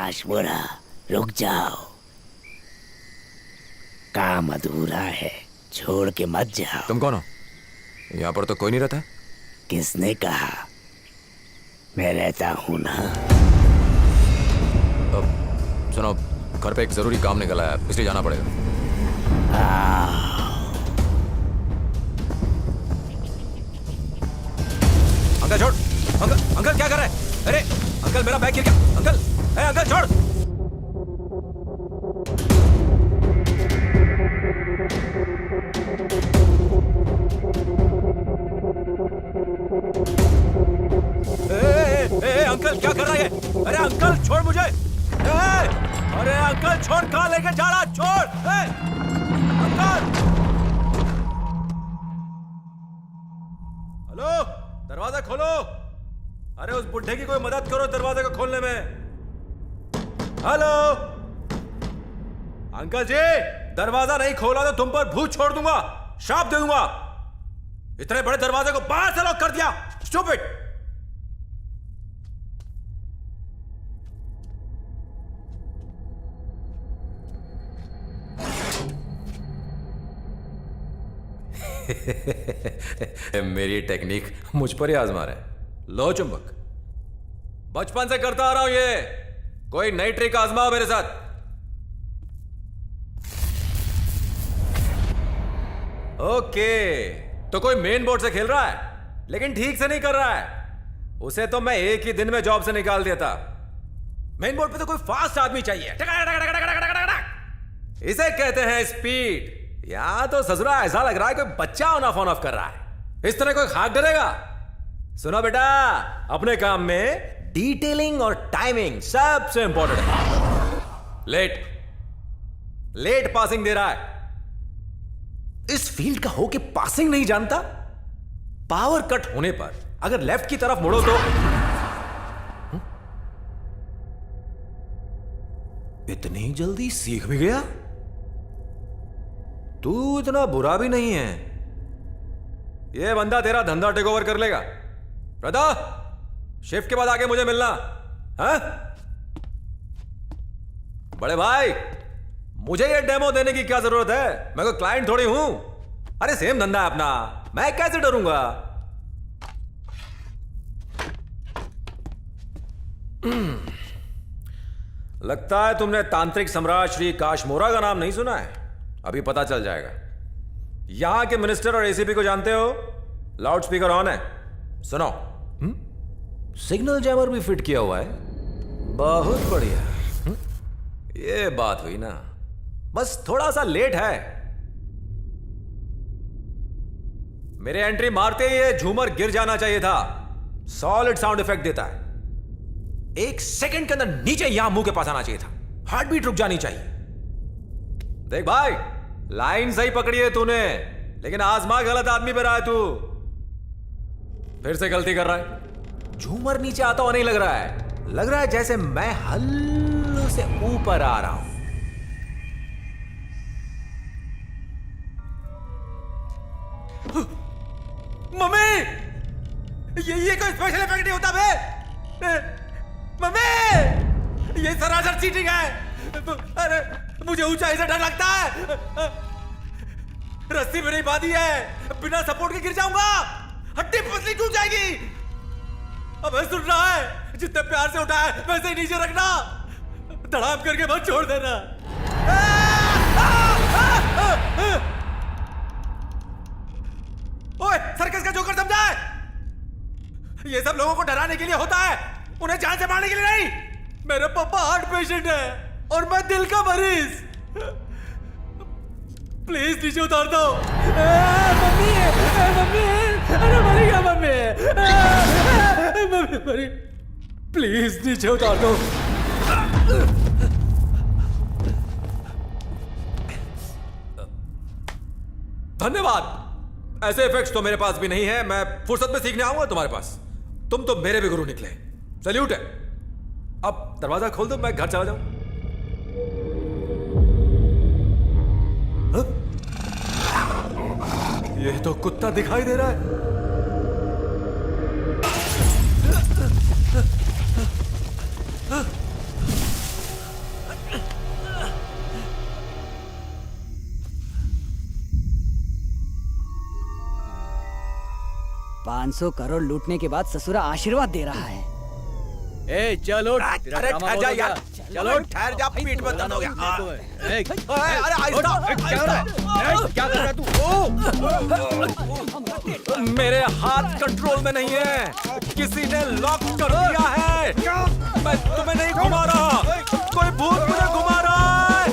काशमोरा, रुक जाओ, काम अधूरा है, छोड़ के मत जाओ। तुम कौन हो? यहाँ पर तो कोई नहीं रहता। किसने कहा? मैं रहता हूं ना। सुनो, घर पे एक जरूरी काम निकला है, इसलिए जाना पड़ेगा। अंकल छोड़। अंकल अंकल क्या कर रहे हैं? अरे अंकल मेरा बैग गिर गया। अंकल, अंकल छोड़। अंकल क्या कर रहा है? अरे अंकल छोड़ मुझे। अरे अंकल छोड़, कहां लेके जा रहा? छोड़ अंकल। हेलो, दरवाजा खोलो। अरे उस बुढ़े की कोई मदद करो दरवाजे को खोलने में। हेलो अंकल जी, दरवाजा नहीं खोला तो तुम पर भूत छोड़ दूंगा, श्राप दे दूंगा। इतने बड़े दरवाजे को बाहर से लॉक कर दिया। स्टूपिड। मेरी टेक्निक मुझ पर ही आजमा रहे हैं। लो चुंबक, बचपन से करता आ रहा हूं ये। कोई नई ट्रिक आजमाओ मेरे साथ। ओके, तो कोई मेन बोर्ड से खेल रहा है, लेकिन ठीक से नहीं कर रहा है। उसे तो मैं एक ही दिन में जॉब से निकाल दिया था। मेन बोर्ड पे तो कोई फास्ट आदमी चाहिए। इसे कहते हैं स्पीड। यहां तो ससुरा ऐसा लग रहा है कोई बच्चा ऑन ऑफ कर रहा है। इस तरह कोई खाक डरेगा? सुनो बेटा, अपने काम में डिटेलिंग और टाइमिंग सबसे इंपॉर्टेंट है। लेट पासिंग दे रहा है। इस फील्ड का हो के पासिंग नहीं जानता? पावर कट होने पर अगर लेफ्ट की तरफ मुड़ो तो इतनी जल्दी सीख भी गया? तू इतना बुरा भी नहीं है। यह बंदा तेरा धंधा टेक ओवर कर लेगा। राधा, शिफ्ट के बाद आके मुझे मिलना। हाँ? बड़े भाई, मुझे ये डेमो देने की क्या जरूरत है? मैं कोई क्लाइंट थोड़ी हूं। अरे सेम धंधा है अपना, मैं कैसे डरूंगा? लगता है तुमने तांत्रिक सम्राट श्री काशमोरा का नाम नहीं सुना है। अभी पता चल जाएगा। यहां के मिनिस्टर और एसीपी को जानते हो? लाउड स्पीकर ऑन है, सुनो। सिग्नल जैमर भी फिट किया हुआ है। बहुत बढ़िया। ये बात हुई ना, बस थोड़ा सा लेट है। मेरे एंट्री मारते ही ये झूमर गिर जाना चाहिए था। सॉलिड साउंड इफेक्ट देता है। 1 सेकंड के अंदर नीचे यहां मुंह के पास आना चाहिए था। हार्ट बीट रुक जानी चाहिए। देख भाई, लाइन सही पकड़ी है तूने, लेकिन आजमा गलत आदमी पे रहा है तू। फिर से गलती कर रहा है। झूमर नीचे आता हुआ नहीं लग रहा है। लग रहा है जैसे मैं हल्के से ऊपर आ रहा हूं। मम्मी, ये कोई स्पेशल इफेक्ट नहीं होता बे। मम्मी, ये सरासर चीटिंग है। अरे मुझे ऊंचाई से डर लगता है। रस्सी भी नहीं बांधी है, बिना सपोर्ट के गिर जाऊंगा। हड्डी पसली टूट जाएगी। अब सुन रहा है, जितने प्यार से उठाया वैसे ही नीचे रखना। धड़ाम करके मत छोड़ देना। ओए, सर्कस का जोकर समझा है? ये सब लोगों को डराने के लिए होता है, उन्हें जान से मारने के लिए नहीं। मेरे पापा हार्ट पेशेंट है और मैं दिल का मरीज। प्लीज नीचे उतार दो। मम्मी, मम्मी, अरे मरी गया मम्मी। मम्मी मरी, प्लीज नीचे उतार दो। धन्यवाद। ऐसे इफेक्ट्स तो मेरे पास भी नहीं है। मैं फुर्सत में सीखने आऊंगा तुम्हारे पास। तुम तो मेरे भी गुरु निकले। सैल्यूट है। अब दरवाजा खोल दो, मैं घर चला जाऊं। ये तो कुत्ता दिखाई दे रहा है। 500 करोड़ लूटने के बाद ससुरा आशीर्वाद दे रहा है। ए चलो तेरा अरे ड्रामा ठहर बहुत जा हो गया। यार, चलो ठहर जा, पीठ में दर्द हो गया। ए, अरे आहिस्ता, क्या कर रहा है? क्या कर रहा है तू? मेरे हाथ कंट्रोल में नहीं है, किसी ने लॉक कर दिया है। मैं तुम्हें नहीं घुमा रहा, कोई भूत मुझे घुमा रहा है।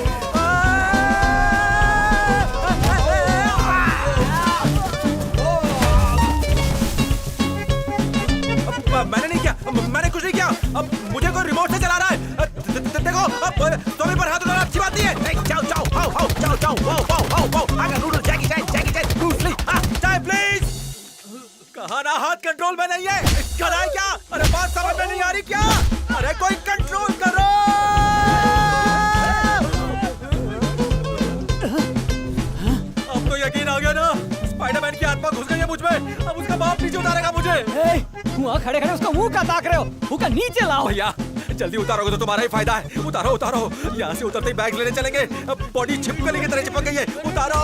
मैंने नहीं किया, मैंने कुछ नहीं किया। अब मुझे कोई रिमोट से चला रहा है। देखो, तुम्हें पर हाथ उठाना अच्छी बात नहीं है। जाओ जाओ, हाउ हाउ, जाओ जाओ, वाओ वाओ वाओ वाओ। आगे नूडल, जैकी चैन, ब्रूस ली। चाय प्लीज। कहा ना हाथ कंट्रोल में नहीं है। कर रहा है क्या? अरे बात समझ में नहीं आ रही क्या? अरे कोई कंट्रोल करो। अब तो यकीन आ गया ना, स्पाइडरमैन की आत्मा घुस गई है मुझ में। अब उसका बाप नीचे उतारेगा मुझे। वहाँ खड़े खड़े उसका मुंह का ताक रहे हो, मुंह का नीचे लाओ। भैया जल्दी उतारोगे तो तुम्हारा ही फायदा है। उतारो उतारो, यहाँ से उतरते ही बैग लेने चलेंगे। बॉडी छिपकली की तरह चिपक गई है। उतारो।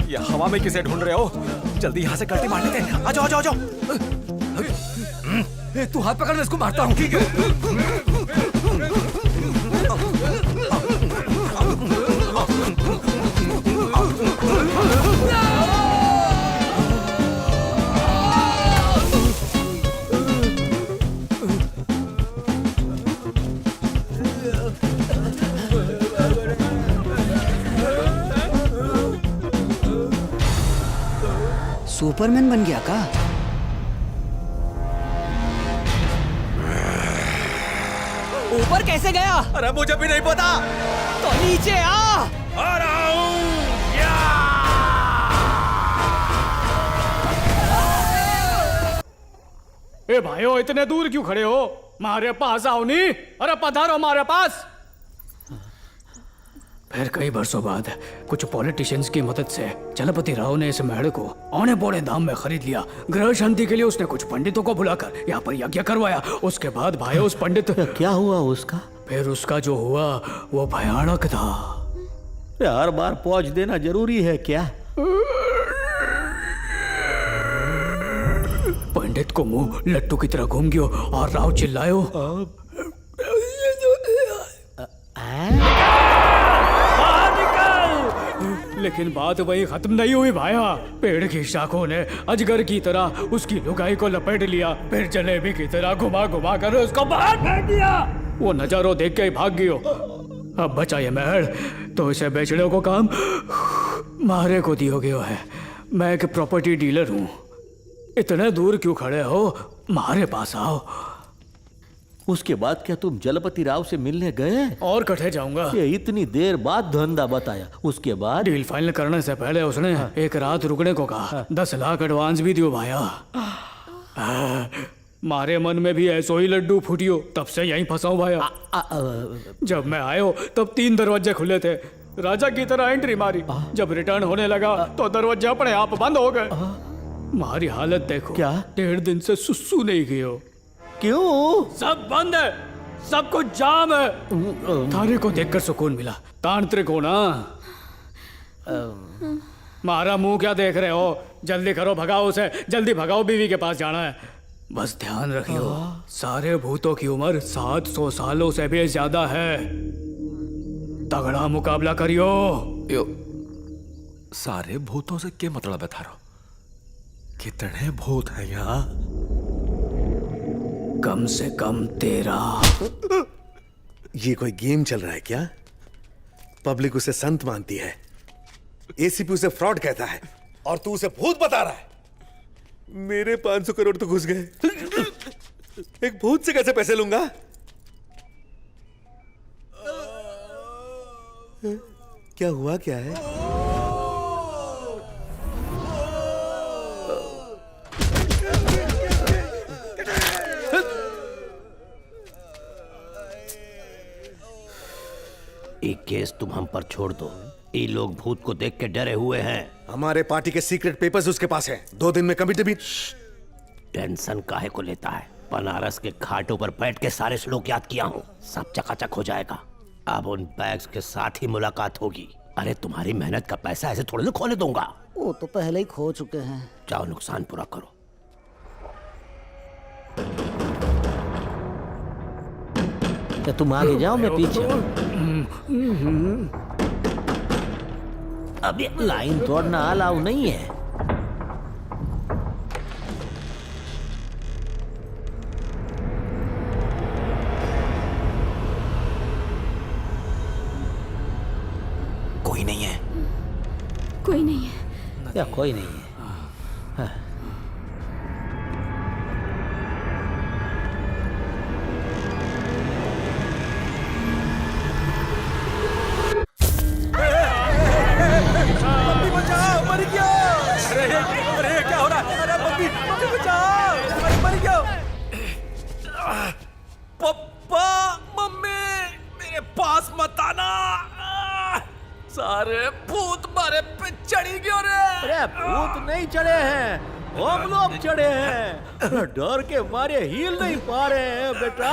ये हवा में किसे ढूंढ रहे हो? जल्दी यहाँ से गलती मार लेते हैं। आ जाओ आ जाओ आ जाओ। तू हाथ पकड़, मैं इसको मारता हूँ। ठीक है। सुपरमैन बन गया का? ऊपर कैसे गया? अरे मुझे भी नहीं पता। तो नीचे आ रहा हूँ। ए भाइयों, इतने दूर क्यों खड़े हो? हमारे पास आओ नहीं। अरे पधारो हमारे पास। फिर कई वर्षों बाद कुछ पॉलिटिशियंस की मदद से चलपति राव ने इस महल को औने पौने दाम में खरीद लिया। ग्रह शांति के लिए उसने कुछ पंडितों को बुलाकर यहाँ पर यज्ञ करवाया। उसके बाद भाई उस पंडित क्या हुआ उसका? फिर उसका जो हुआ वो भयानक था। हर बार पहुंच देना जरूरी है क्या? पंडित को मुंह लट्टू की तरह घूम गयो और राव चिल्लायो, लेकिन बात वही खत्म नहीं हुई भाया। पेड़ की शाखों ने अजगर की तरह उसकी लुगाई को लपेट लिया, फिर जलेबी की तरह घुमा घुमा कर उसको बाहर फेंक दिया। वो नजारो देख के ही भाग गयो। अब बचा ये महल तो इसे बेचने को काम मारे को दियो गयो है। मैं एक प्रॉपर्टी डीलर हूँ। इतने दूर क्यों खड़े हो? हमारे पास आओ। उसके बाद क्या तुम जलपति राव से मिलने गए? और कटे जाऊंगा। ये इतनी देर बाद धंधा बताया, उसके बाद? डील फाइनल करने से पहले उसने एक रात रुकने को कहा। 10 लाख एडवांस भी दियो भाया। मारे मन में भी ऐसो ही लड्डू फूटियो, तब से यहीं फंसा हूं भाया। जब मैं आयो तब 3 दरवाजे खुले थे। राजा की तरह एंट्री मारी। जब रिटर्न होने लगा तो दरवाजे अपने आप बंद हो गए। हमारी हालत देखो। क्या? 1.5 दिन से सुसु नहीं कियो। क्यों? सब बंद है, सब कुछ जाम है। थारे को देखकर सुकून मिला। तांत्रिक हो ना। मारा मुंह क्या देख रहे हो? जल्दी करो, भगाओ उसे। जल्दी भगाओ, बीवी के पास जाना है। बस ध्यान रखियो, सारे भूतों की उम्र 700 सालों से भी ज्यादा है। तगड़ा मुकाबला करियो। यो, सारे भूतों से क्या मतलब है थारो? कितने भूत हैं यहाँ? कम से कम 13। ये कोई गेम चल रहा है क्या? पब्लिक उसे संत मानती है, एसीपी उसे फ्रॉड कहता है, और तू उसे भूत बता रहा है। मेरे 500 करोड़ तो घुस गए। एक भूत से कैसे पैसे लूंगा? क्या हुआ क्या है? एक केस तुम हम पर छोड़ दो। ये लोग भूत को देख के डरे हुए हैं। हमारे पार्टी के सीक्रेट पेपर्स उसके पास हैं। 2 दिन में कमिटी भी। टेंशन काहे को लेता है? बनारस के घाटों पर बैठ के सारे श्लोक याद किया हूँ, सब चकाचक हो जाएगा। अब उन बैग्स के साथ ही मुलाकात होगी। अरे तुम्हारी मेहनत का पैसा ऐसे थोड़ी ना खोने दूंगा। वो तो पहले ही खो चुके हैं। जाओ नुकसान पूरा करो। तो तुम आगे जाओ, मैं पीछे। अब ये लाइन तोड़ना अलाउ नहीं है। कोई नहीं है। कोई नहीं है। या कोई नहीं है। हाँ। मम्मी बचाओ, मर गया। अरे क्या हो रहा है? अरे मम्मी बचाओ, अरे मर गया। पप्पा, मम्मी, मेरे पास मत आना। सारे भूत मारे पे चढ़ी क्यों रे? अरे भूत नहीं चढ़े हैं, हम लोग चढ़े हैं। डर के मारे हिल नहीं पा रहे हैं बेटा।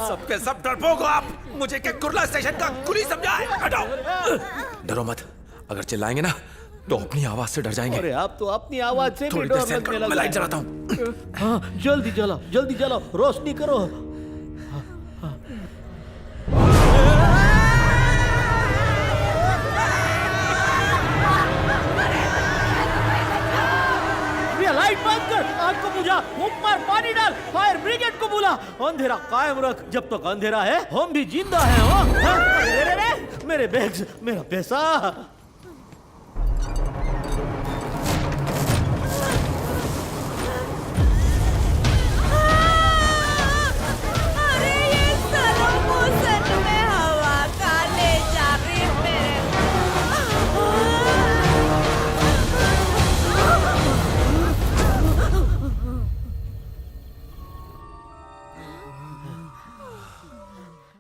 सबके सब डरपोक हो आप। मुझे क्या कुर्ला स्टेशन का कुली समझा है? हटाओ। डरो मत, अगर चिल्लाएंगे ना तो अपनी आवाज से डर जाएंगे। अरे आप तो अपनी आवाज से भी थोड़ी देर डर सहन लगने करो, मैं लगा लाइट है। जलाता हूँ। हाँ, जल्दी जलाओ, जल्दी जलाओ, रोशनी करो। लाइट बंद कर, आग को बुझा, ऊपर पानी डाल, फायर ब्रिगेड को बुला, अंधेरा कायम रख। जब तक अंधेरा है हम भी जिंदा हैं। हाँ? हाँ? अरे, मेरे बैग्स, मेरा पैसा।